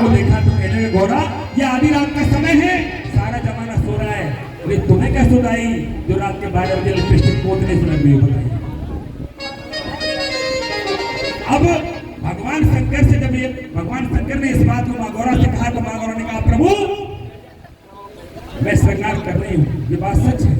को देखा तो कहने लगे गौरा ये आधी रात का समय है, सारा जमाना सो रहा है, अरे तुम्हें क्या सुनाई जो रात के 12 बजे लिपस्टिक पोतने से लगी हो? बताइए। अब भगवान शंकर से जब ये भगवान शंकर ने इस बात को माँ गौरा से कहा तो माँ गौरा ने कहा प्रभु मैं श्रृंगार कर रही हूँ, ये बात सच है,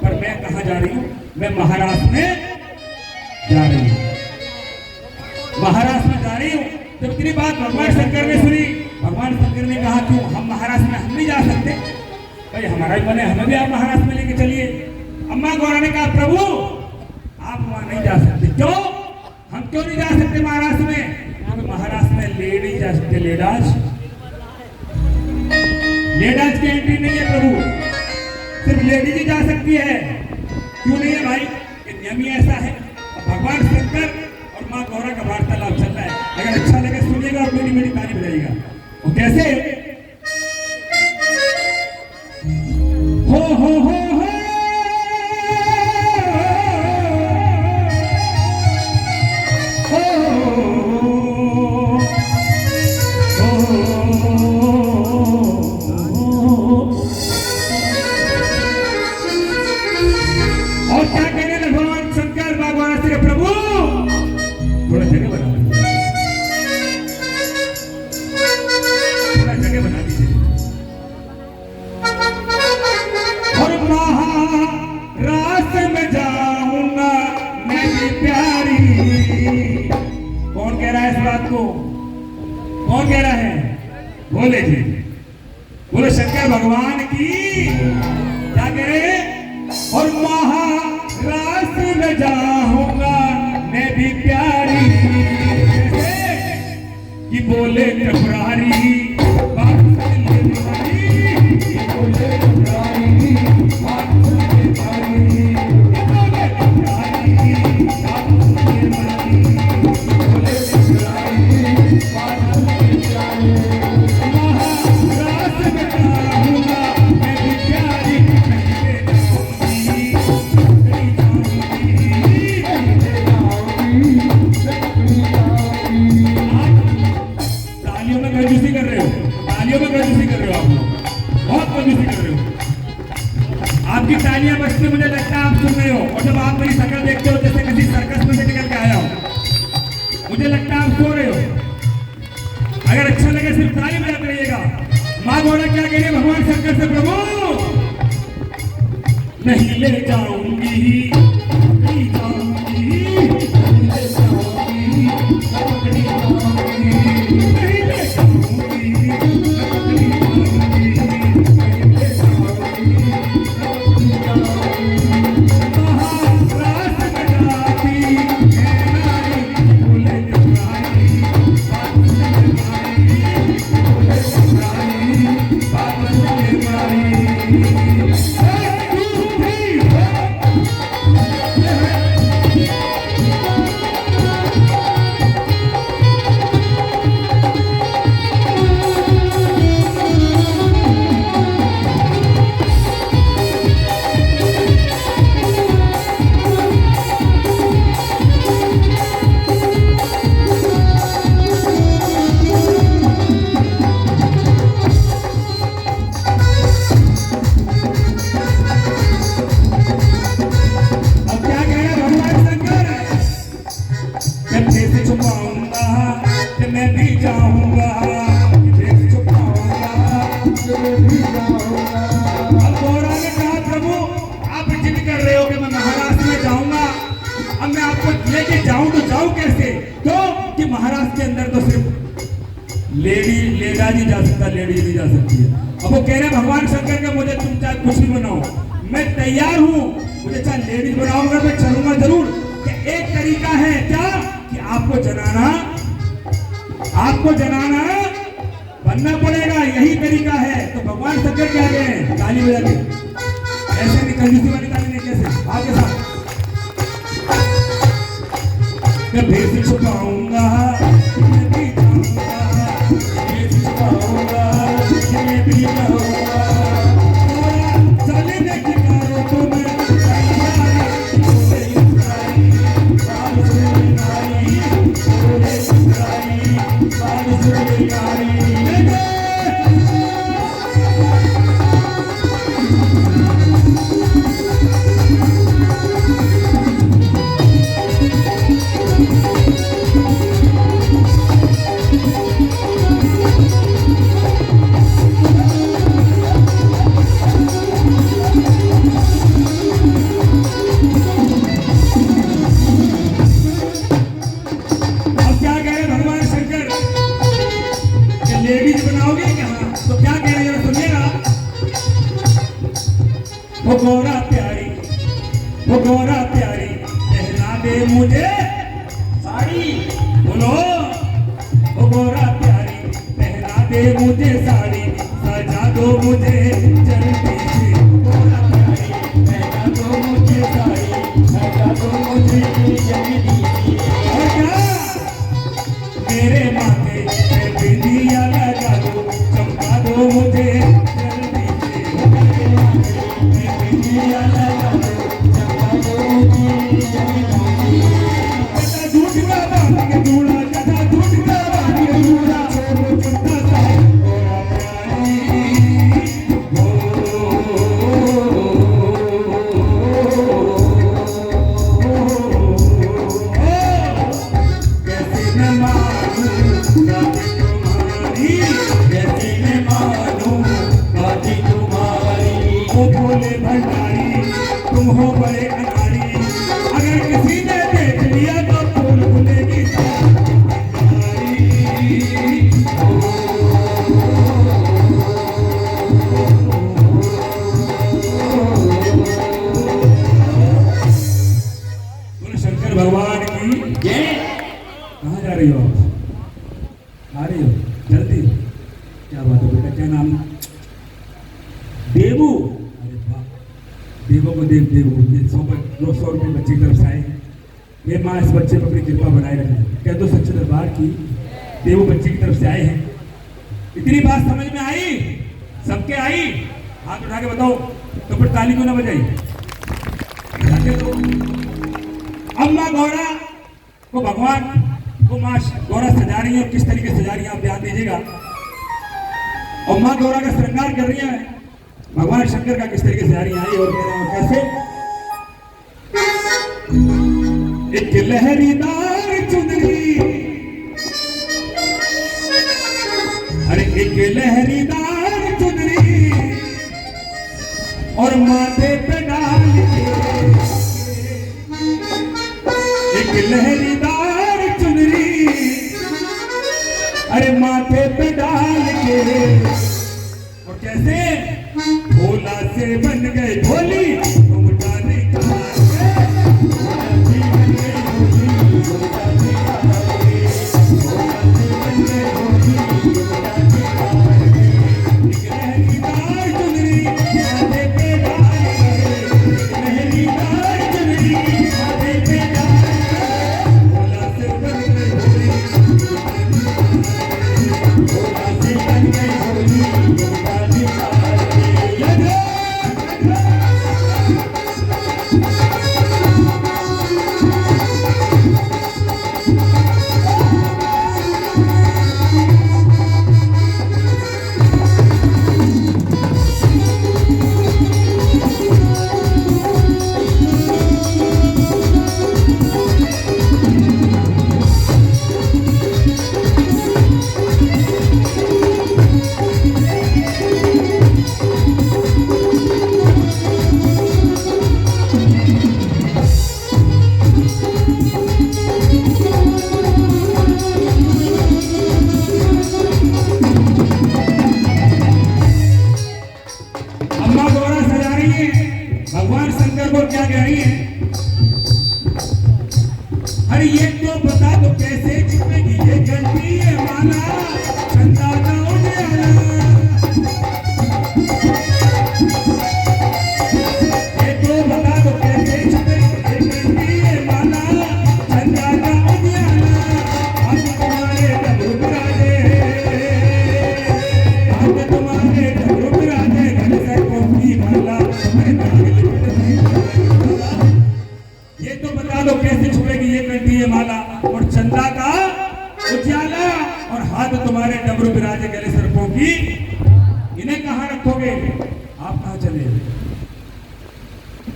पर मैं कहाँ जा रही हूँ? मैं महाराष्ट्र में जा रही हूँ, महाराष्ट्र में जा रही हूँ। जब इतनी बात भगवान शंकर ने सुनी, भगवान शंकर ने कहा क्यों हम महाराष्ट्र में हम नहीं जा सकते? भाई हमारा ही बने, हमें भी आप महाराष्ट्र में लेके चलिए। अम्मा गौरा ने कहा प्रभु आप वहां नहीं जा सकते। क्यों? हम क्यों नहीं जा सकते महाराष्ट्र में? क्योंकि महाराष्ट्र में लेडी जा सकते, लेडाज की एंट्री नहीं है प्रभु, सिर्फ लेडीज ही जा सकती है। क्यों नहीं है भाई? ये नियम ही ऐसा है। भगवान शंकर और माँ गौरा का वार्तालाप चल रहा है, अगर अच्छा लगे सुनिएगा और मेरी ताली बजाइएगा। और कैसे हो और क्या कहने लगे भगवान शंकर माँ गौरा से प्रभु थोड़ा जगह बना दीजिए, थोड़ा जगह बना दीजिए। और महाराष्ट्र में जाऊंगा मैं भी प्यारी। कौन कह रहा है इस बात को? कौन कह रहा है? बोले जी, बोले शंकर भगवान की। क्या कह रहे हैं? और महाराष्ट्र में जाऊंगा मैं भी प्यारी कि बोले टपरारी आपकी तालियां बजती मुझे लगता है आप सुन रहे हो। और जब आप मेरी शक्ल देखते हो जैसे किसी सर्कस में से निकल के आया हो, मुझे लगता है आप सो रहे हो। अगर अच्छा लगे सिर्फ ताली बजाते रहिएगा। माँ गौरा क्या कह रही है भगवान शंकर से? प्रभु नहीं ले जाऊंगी, नहीं जाऊंगी, नहीं ले जाऊंगी, पकड़ी जाऊंगी, नहीं ले जाऊंगी, पकड़ी महाराष्ट्र के अंदर तो सिर्फ लेडी जा सकता, लेडी नहीं जा सकती है। अब वो कह रहे भगवान शंकर के मुझे तुम चाहे कुछ भी बनाओ, मैं तैयार हूँ, मुझे चाहे लेडीज बनाओगे मैं चलूंगा जरूर। कि एक तरीका है क्या कि आपको जनाना बनना पड़ेगा, यही तरीका है। तो भगवान शंकर क्या कह रहे हैं? ताली बजा के ऐसे नहीं, कंजूसी वाली ताली नहीं, कैसे आपके साथ मैं भेद छुपाऊंगा, मैं भी जाऊंगा, भेद छुपाऊंगा, मैं भी जाऊंगा। चले की कारों को मैं तैयारी लेडीज बनाओगे कहाँ? तो क्या कह रहे हो सुनिएगा। वो गौरा प्यारी, वो गौरा प्यारी पहना दे मुझे साड़ी। बोलो, वो गौरा प्यारी पहना दे मुझे साड़ी, सजा दो मुझे जल्दी से। गौरा प्यारी पहना दो मुझे साड़ी, सजा दो मुझे जल्दी से। और क्या मेरे माथे पे बिंदिया लगा दो, चमका दो मुझे जल्दी से। मेरे माथे पे बिंदिया लगा दो, चमका दो मुझे जल्दी से। झूठ का बात के दूल्हा, जैसा झूठ का बात के दूल्हा, छोड़ो चिंता सा गौरा प्यारी। कैसे मैं मानूं बातें तुम्हारी, कैसे मैं मानूं बातें तुम्हारी। ओ भोले भंडारी तुम हो बड़े अनाड़ी, अगर किसी ने देख लिया तो फूल खुलेगी सारी। बोलो शंकर भगवान की जय। कहाँ जा रही हो आप? आ रही हो जल्दी? क्या बात है बेटा, क्या नाम? देवू। अरे वाह, देवो को देव देवू। 100 रुपये बच्चे की तरफ से आए। ये माँ इस बच्चे पर अपनी कृपा बनाए रखे। कह दो सच्चे दरबार की देवो बच्चे की तरफ से आए हैं। इतनी बात समझ में आई? सबके आई? हाथ उठा के बताओ, तो फिर ताली क्यों ना बजाई? तो अम्मा गौरा को भगवान को माँ गौरा सजा रही है, और किस तरीके से सजा रही है आप ध्यान दीजिएगा। और माँ गौरा का श्रृंगार कर रही है, भगवान शंकर का किस तरीके से सजा रही है। और कैसे? एक लहरीदार चुनरी, अरे एक लहरीदार चुनरी, और माथे पे डाल के एक लहरीदार चुनरी, अरे माथे पे डाल के। और कैसे? भोला से बन गए भोली तुम जाने कहाँ के। भोला से बन गए भोली तुम जाने कहाँ के। भोला से बन गए भोली तुम जाने कहाँ के। एक लहरीदार चुनरी माथे पे डाल के, एक लहरीदार चुनरी माथे पे डाल के। भोला से बन गए भोली तुम जाने कहाँ के। भोला से बन गए भोली तुम जाने कहाँ के। भगवान शंकर को क्या कह रही है? अरे ये तो बता दो कैसे छिपेगी ये घंटी ये माला, चंदा का उजाला। ये तो बता दो कैसे छिपेगी ये घंटी ये माला, चंदा का उजाला। हाथ तुम्हारे डमरू बिराजे, हाथ तुम्हारे डमरू बिराजे, घर से कोई माला। ये तो बता दो कैसे छुपेगी ये घंटी ये माला, और चंदा का उजाला, और हाथ तुम्हारे डमरू बिराजे गले सर्पों की। इन्हें कहाँ रखोगे? आप कहाँ चले?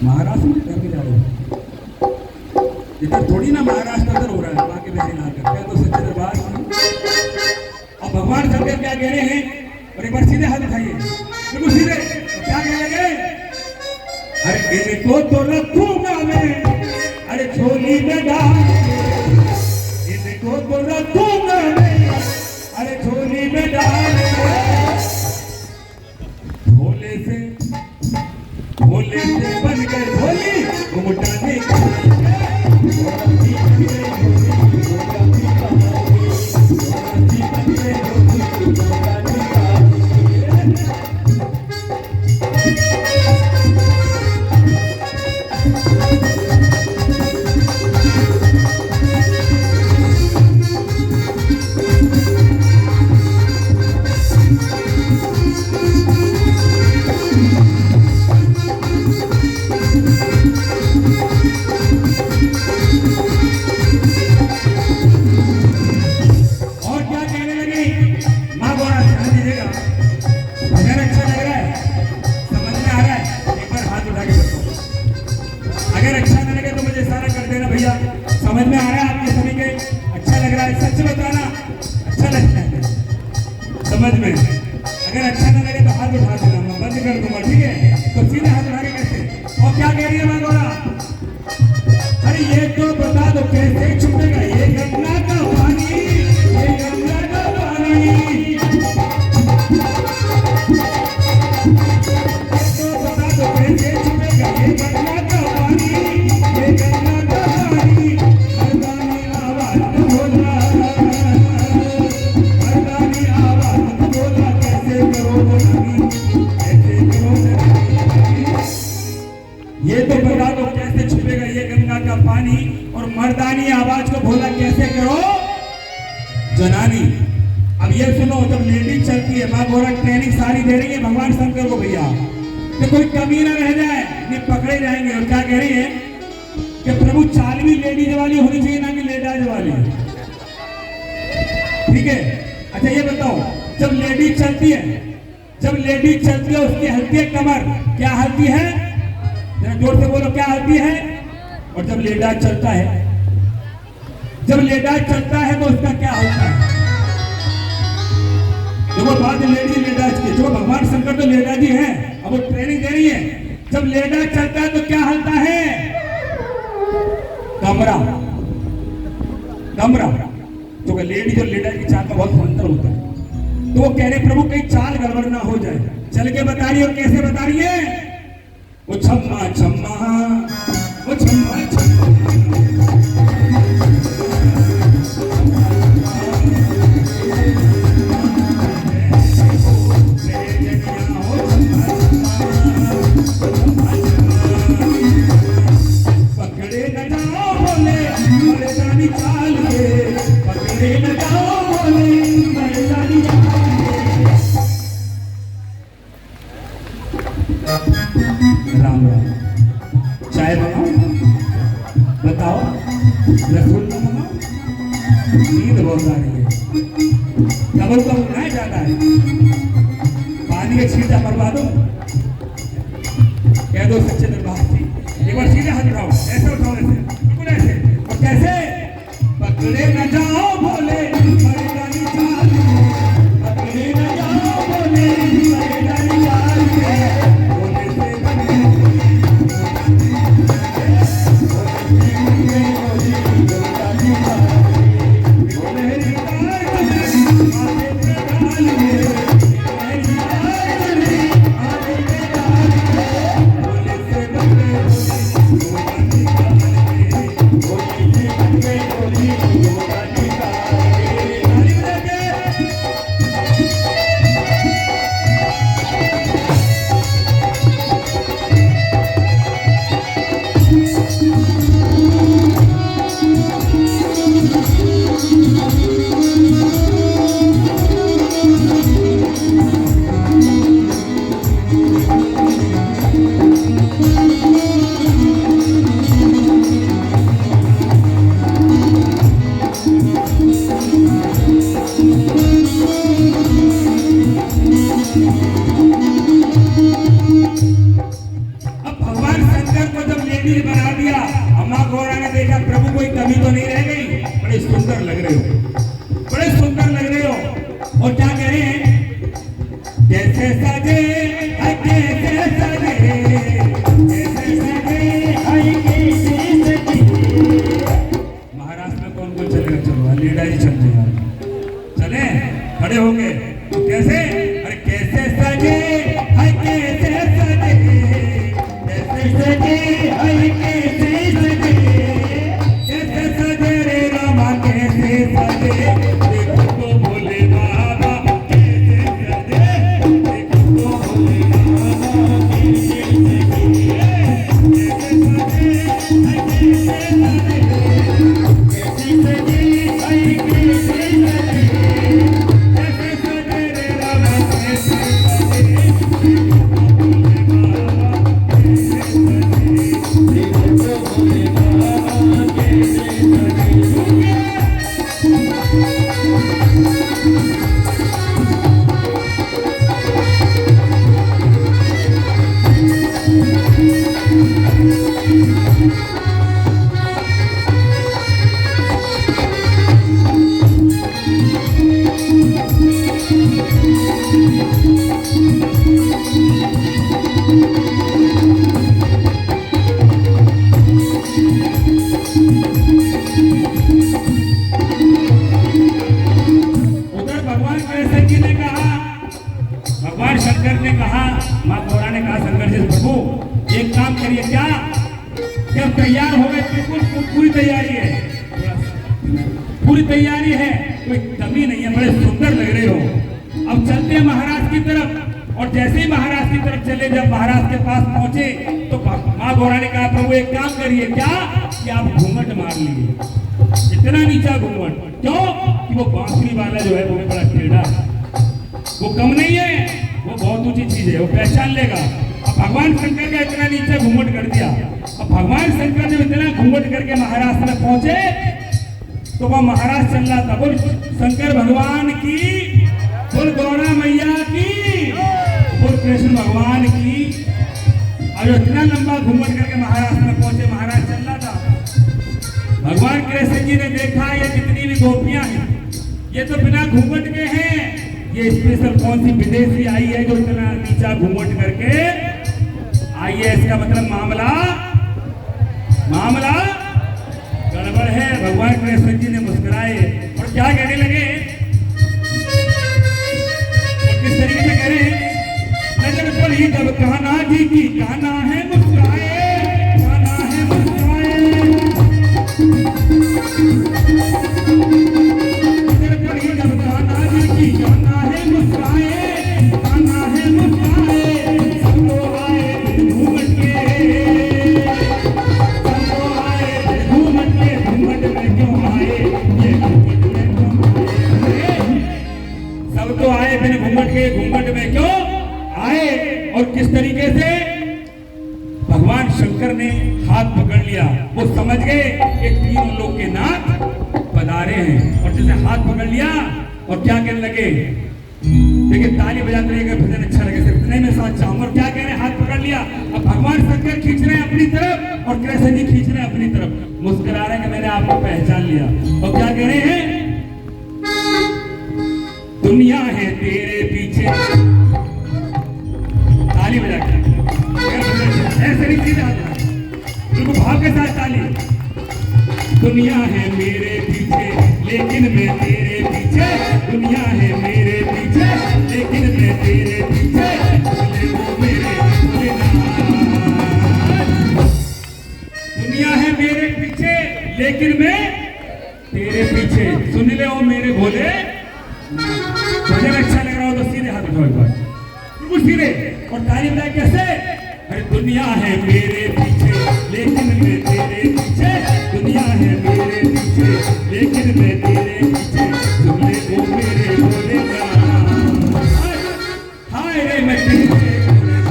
महाराष्ट्र में घर में जा रहे हो? इधर थोड़ी ना महाराष्ट्र इधर हो रहा है, वहां के बहन आकर क्या तो सच्चे दरबार। और भगवान शंकर क्या कह रहे हैं? और एक बार सीधे हाथ उठाइए, बिल्कुल सीधे। तो क्या कह लगे? अरे इनको तो रखूंगा मैं, अरे झोली में डाल के, इनको तो रखूंगा मैं, अरे झोली में डाल भोले से बन गए भोली घुमटाने भोला जी बन गए भोली घुमटाने भोला जी बन गए भोली घुमटाने समझ में आ रहा है आपके सभी के? अच्छा लग रहा है? सच बताना अच्छा लगता है समझ में? अगर अच्छा ना लगे तो हाथ उठा देना, मैं बंद कर दूंगा, ठीक है? तो सीधे हाथ उठा के कैसे? और क्या कह रही है माँ गौरा? अरे ये तो बता दो कैसे छुपेगा ये गंगा का पानी, ये गंगा का पानी। तो बता दो कैसे छुपेगा ये गंगा का पानी, ये गंगा का पानी। मर्दानी आवाज बोला, मर्दानी आवाज बोला, कैसे करो जनानी, कैसे करो जनानी। ये तो बता दो कैसे छुपेगा ये गंगा का पानी, और मर्दानी आवाज को भोला कैसे करो जनानी। अब ये सुनो, जब लेडीज चलती है, माँ गौरा ट्रेनिंग सारी दे रही है भगवान शंकर को भैया, कि कोई कमी ना रह जाए, नहीं पकड़े जाएंगे। और क्या कह रही है कि प्रभु चाल भी लेडीज वाली होनी चाहिए, ना कि लेडीज वाली, ठीक है? अच्छा ये बताओ, जब लेडीज चलती है, जब लेडीज चलती है उसकी हलती है कमर, क्या हलती है? जरा जोर से बोलो, क्या हलती है? और जब लेडीज चलता है, जब लेडीज चलता है तो उसका क्या होता है? देखो बात लेडीज की, जो भगवान शंकर तो लेडीज ही है, अब वो ट्रेनिंग दे रही है। जब लेडीज चलता है तो क्या हलता है? कमरा, कमरा। तो लेडीज और लेडीज की चाल का बहुत अंतर होता है। तो वो कह रहे प्रभु कहीं चाल गड़बड़ ना हो जाए, चल के बता रही है। और कैसे बता रही है? वो छम्मा छम्मा, वो छम्मा छम्मा, पकड़े न जाओ बोले मर्दानी चाल के, पकड़े न जाओ बोले मर्दानी चाल के। राम राम। चाय बनाओ, बताओ, रसगुल्ला बनाओ। नींद बहुत आ रही है, कबल का उठाया जाता है, पानी का छींटा मरवा दो, कह दो सच्चे दरबार की। एक बार सीधे हाथ उठाओ, ऐसे उठाओ, ऐसे बिल्कुल ऐसे। और कैसे? पकड़े न जाओ बोले मर्दानी चाल के, पकड़े न जाओ बोले मर्दानी चाल के। बोले से बने कैसे? अरे कैसे सजे, हाय कैसे सजे, कैसे सजे हाय कैसे सजे, कैसे सजे रे रामा कैसे सजे, देखो तो भोले बाबा कैसे सजे, देखो तो भोले बाबा कैसे सजे, कैसे सजे हाय कैसे सजे, कैसे सजे हाय कैसे सजे, कैसे सजे रे रामा कैसे सजे, भगवान शंकर ने कहा, माँ गौरा ने कहा शंकर से प्रभु एक काम करिए, क्या जब तैयार हो गए, बिल्कुल पूरी तैयारी है, पूरी तैयारी है, कोई कमी नहीं है, बड़े सुंदर लग रहे हो। अब चलते हैं महाराज की तरफ, और जैसे ही महाराज की तरफ चले, जब महाराज के पास पहुंचे तो माँ गौरा ने कहा प्रभु एक काम करिए, क्या कि आप घूंघट मार लीजिए, इतना नीचा घूंघट, क्यों कि वो बांसुरी वाला जो है वो भी बड़ा टेढ़ा है, वो कम नहीं है, वो बहुत ऊंची चीज है, वो पहचान लेगा। अब भगवान शंकर का इतना नीचे घूंघट कर दिया। अब भगवान शंकर जब इतना घूंघट करके महाराज में पहुंचे तो वह महाराज चल रहा था, बोल शंकर भगवान की, बोल गौरा मैया की, बोल कृष्ण भगवान की। और इतना लंबा घूंघट करके महाराज में पहुंचे, महाराज चल रहा था। भगवान कृष्ण जी ने देखा ये जितनी भी गोपियां हैं ये तो बिना घूंघट के हैं, ये स्पेशल कौन सी विदेशी आई है जो इतना नीचा घूंघट करके आई है, इसका मतलब मामला गड़बड़ है। भगवान कृष्ण जी ने मुस्कुराए और क्या कहने लगे, और किस तरीके से कह रहे हैं, नजर पड़ी तब कान्हा जी की, कान्हा है मुस्कुराए, कान्हा है मुस्कुराए, नजर पड़ी तब कान्हा जी की, कान्हा है मुस्कुराए, कान्हा है मुस्कुराए, सब तो आए घूमट के, सब तो आए घूमट के, घूमट में क्यों आए, ये घूमट में क्यों आए, सब तो आए बिन घूमट के, घूमट में क्यों आए। और किस तरीके से भगवान शंकर ने हाथ पकड़ लिया, वो समझ गए कि तीनों लोग के नाथ पधारे हैं, और जैसे हाथ पकड़ लिया और क्या कहने लगे, देखिए ताली बजाते रहिएगा, भजन अच्छा लगे, सिर्फ इतने में साथ चाहूंगा। और क्या कह रहे हैं, हाथ पकड़ लिया, अब भगवान शंकर खींच रहे हैं अपनी तरफ और कृष्ण जी खींच रहे हैं अपनी तरफ, मुस्कुरा रहे हैं कि मैंने आपको पहचान लिया। और क्या कह रहे हैं, दुनिया है तेरे पीछे, ताली बजा के ऐसे नहीं सीधे हाथ, बिल्कुल भाव के साथ ताली। दुनिया है मेरे पीछे लेकिन मैं तेरे पीछे, दुनिया है मेरे पीछे लेकिन मैं तेरे पीछे, बोले वो मेरे भोलेनाथ। दुनिया है मेरे पीछे लेकिन मैं तेरे पीछे, सुन ले ओ मेरे भोले। भजन अच्छा लग रहा हो तो सीधे हाथ उठाओ एक बार, बिल्कुल सीधे, और ताली बजाए कैसे, अरे दुनिया है मेरे पीछे लेकिन मैं तेरे पीछे, दुनिया है मेरे पीछे लेकिन मैं तेरे पीछे, सुन ले वो मेरे भोलेनाथ। हाय रे मैं तेरे भोलेनाथ,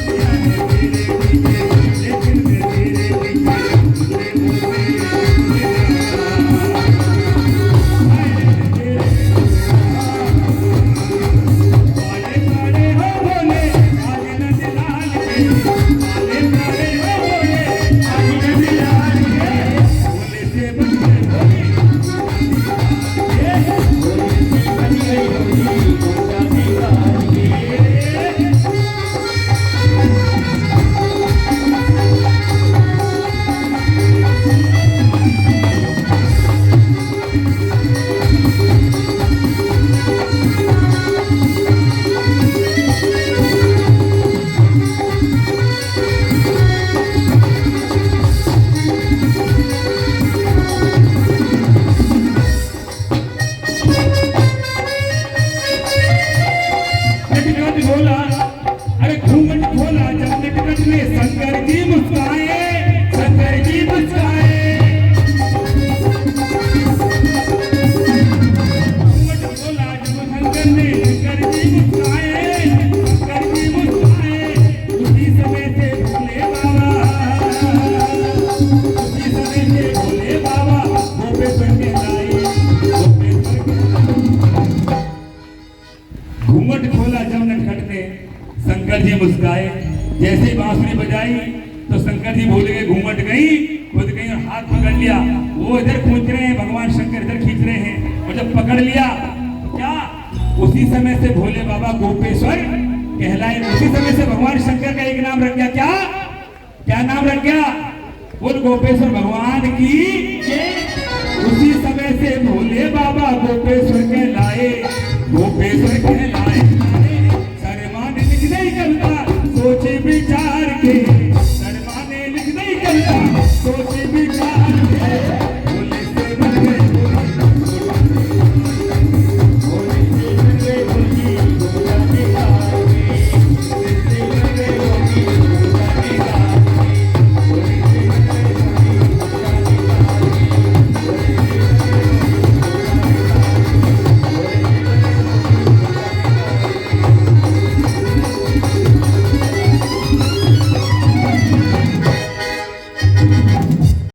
दुनिया है मेरे पीछे लेकिन मैं तेरे पीछे, सुन ले वो मेरे भोलेनाथ। हाय रे तेरे काले काले हो भोले, काले नंद लाल के, काले काले हो भोले, काले नंद लाल के, भोले से बंदे भोले, करने शंकर जी मुस्कुराए, शंकर जी मुस्कुराए। उसी समय से भोले बाबा, उसी समय से भोले बाबा गोपेश्वर के लाए, गोपेश्वर के लाए। घूंघट खोला जब नटखट ने, शंकर जी मुस्कुराए। जैसे ही बांसुरी बजाई तो शंकर जी भूल गए, घूंघट गई, खुद गई और हाथ पकड़ लिया। वो इधर खींच रहे हैं, भगवान शंकर इधर खींच रहे हैं, और जब पकड़ लिया क्या, उसी समय से भोले बाबा गोपेश्वर कहलाए। उसी समय से भगवान शंकर का एक नाम रख गया, क्या क्या नाम रख गया, बोल गोपेश्वर भगवान की जय। उसी समय से भोले बाबा गोपेश्वर कहलाए, गोपेश्वर कहलाए।